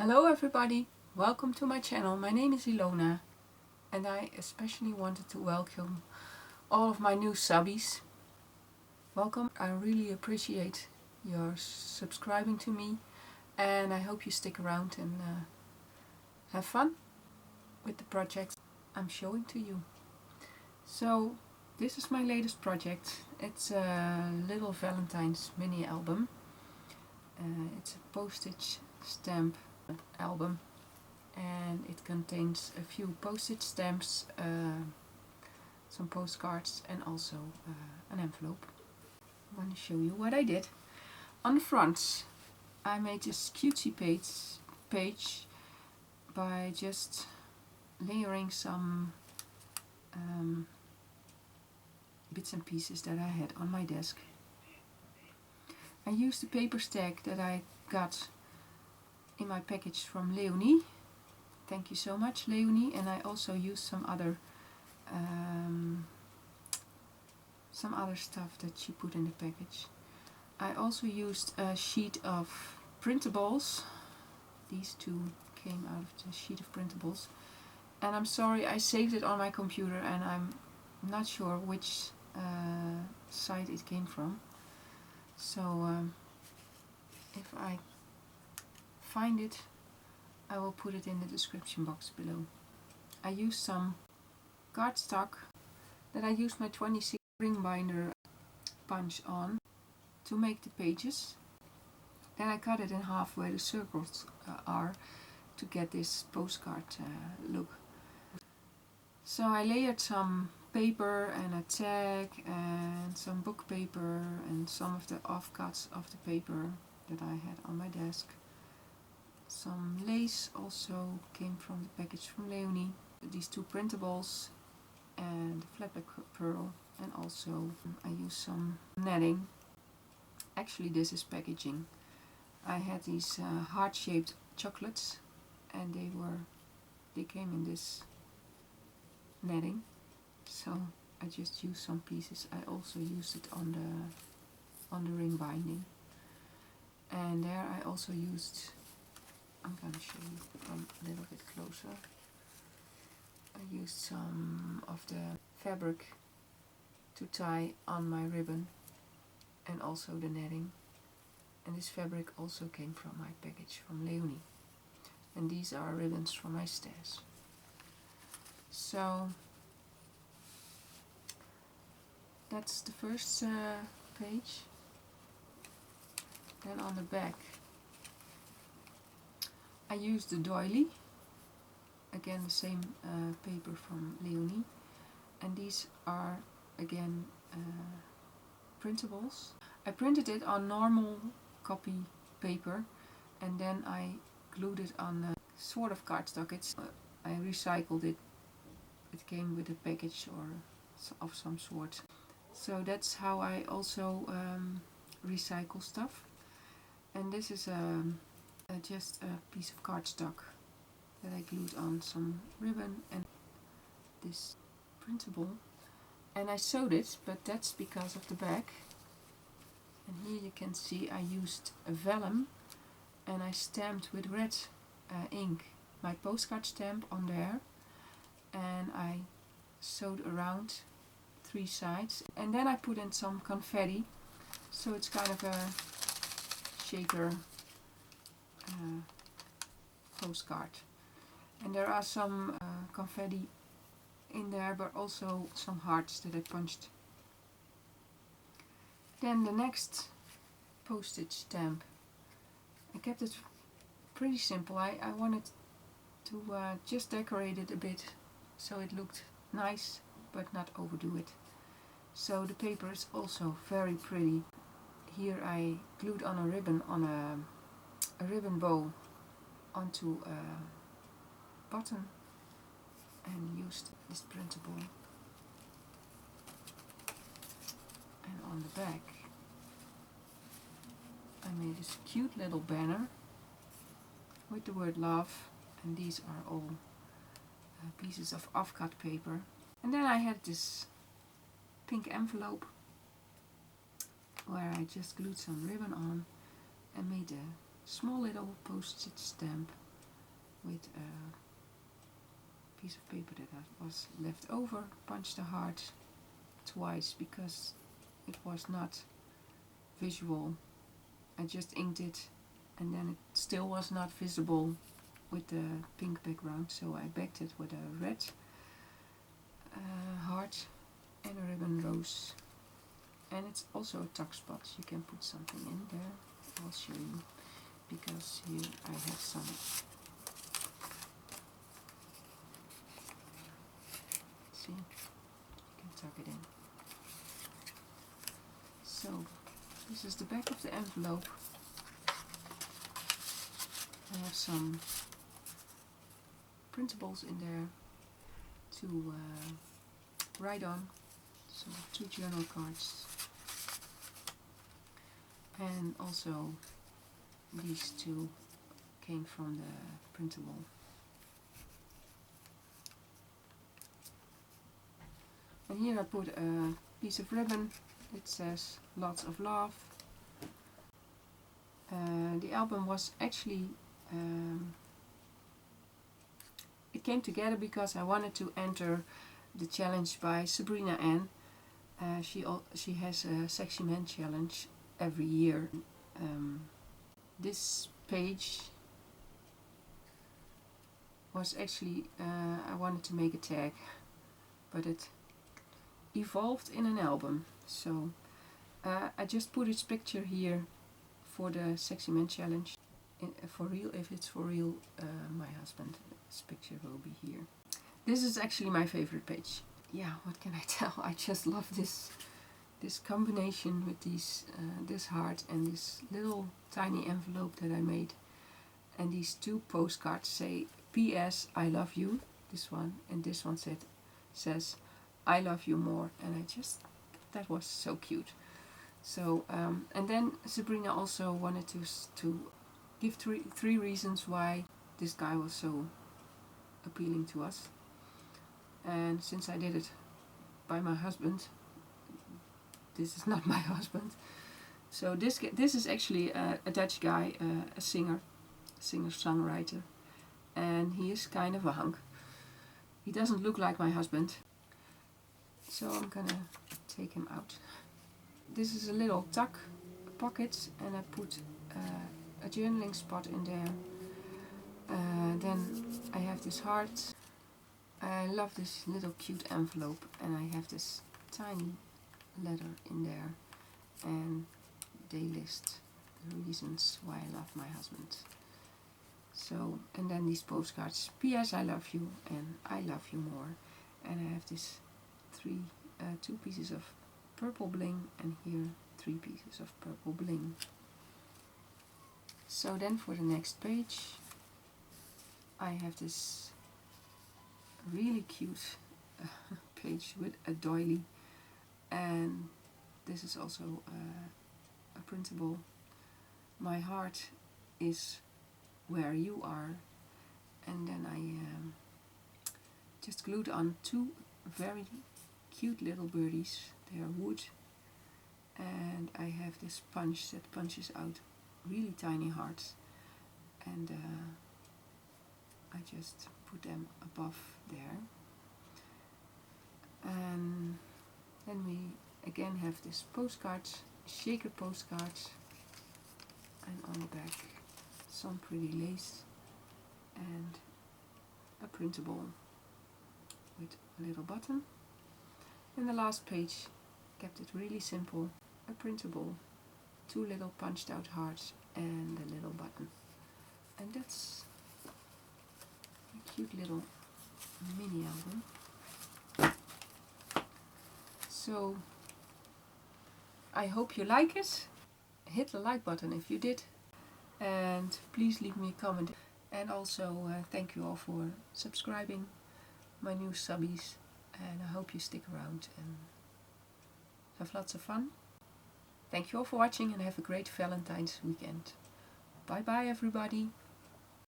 Hello everybody, welcome to my channel. My name is Ilona and I especially wanted to welcome all of my new subbies. Welcome, I really appreciate your subscribing to me and I hope you stick around and have fun with the projects I'm showing to you. So this is my latest project. It's a little Valentine's mini album. It's a postage stamp album and it contains a few postage stamps, some postcards and also an envelope. I'm going to show you what I did. On the front I made this cutesy page by just layering some bits and pieces that I had on my desk. I used the paper stack that I got in my package from Leonie. Thank you so much, Leonie. And I also used some other stuff that she put in the package. I also used a sheet of printables. These two came out of the sheet of printables. And I'm sorry, I saved it on my computer and I'm not sure which site it came from. So if I find it, I will put it in the description box below. I used some cardstock that I used my 26 ring binder punch on to make the pages. Then I cut it in half where the circles are to get this postcard look. So I layered some paper and a tag and some book paper and some of the offcuts of the paper that I had on my desk. Some lace also came from the package from Leonie. These two printables and flatback pearl, and also I used some netting. Actually this is packaging. I had these heart-shaped chocolates and they came in this netting. So I just used some pieces. I also used it on the ring binding. And there I also used, I'm going to show you from a little bit closer. I used some of the fabric to tie on my ribbon and also the netting. And this fabric also came from my package from Leonie. And these are ribbons from my stash. So that's the first page. Then on the back I used the doily, again the same paper from Leonie, and these are again printables. I printed it on normal copy paper and then I glued it on a sort of cardstock. I recycled it. It came with a package or of some sort. So that's how I also recycle stuff. And this is just a piece of cardstock that I glued on some ribbon and this printable. And I sewed it, but that's because of the back. And here you can see I used a vellum and I stamped with red ink my postcard stamp on there. And I sewed around 3 sides. And then I put in some confetti. So it's kind of a shaker postcard. And there are some confetti in there, but also some hearts that I punched. Then the next postage stamp, I kept it pretty simple. I wanted to just decorate it a bit so it looked nice but not overdo it. So the paper is also very pretty. Here I glued on a ribbon, on a ribbon bow onto a button and used this printable. And on the back I made this cute little banner with the word love, and these are all pieces of offcut paper. And then I had this pink envelope where I just glued some ribbon on and made a small little postage stamp with a piece of paper that was left over. Punched the heart twice because it was not visual. I just inked it and then it still was not visible with the pink background, so I backed it with a red heart and a ribbon rose. And it's also a tuck spot, you can put something in there. I'll show you, because here I have some see, you can tuck it in. So this is the back of the envelope. I have some printables in there to write on, so 2 journal cards, and also these 2 came from the printable. And here I put a piece of ribbon. It says lots of love. The album was actually it came together because I wanted to enter the challenge by Sabrina Ann. She has a Sexy Man challenge every year. This page was actually I wanted to make a tag, but it evolved in an album. So I just put its picture here for the Sexy Man challenge. For real, if it's for real, my husband's picture will be here. This is actually my favorite page. Yeah, what can I tell? I just love this combination with these this heart and this little tiny envelope that I made. And these 2 postcards say P.S. I love you, this one, and this one says I love you more. And I just, that was so cute. So and then Sabrina also wanted to give three reasons why this guy was so appealing to us. And since I did it by my husband, this is not my husband. So this is actually a Dutch guy, a singer-songwriter, and he is kind of a hunk. He doesn't look like my husband, so I'm gonna take him out. This is a little tuck pocket, and I put a journaling spot in there. Then I have this heart. I love this little cute envelope, and I have this tiny letter in there, and they list the reasons why I love my husband. So, and then these postcards, P.S. I love you and I love you more. And I have this 2 pieces of purple bling, and here 3 pieces of purple bling. So then for the next page I have this really cute page with a doily, and this is also a printable. My heart is where you are, and then I just glued on 2 very cute little birdies. They are wood, and I have this punch that punches out really tiny hearts, and I just put them above there. And then we again have this postcards, shaker postcards, and on the back some pretty lace and a printable with a little button. And the last page kept it really simple, a printable, 2 little punched out hearts and a little button. And that's a cute little mini album. So I hope you like it. Hit the like button if you did, and please leave me a comment. And also thank you all for subscribing, my new subbies, and I hope you stick around and have lots of fun. Thank you all for watching, and have a great Valentine's weekend. Bye bye everybody.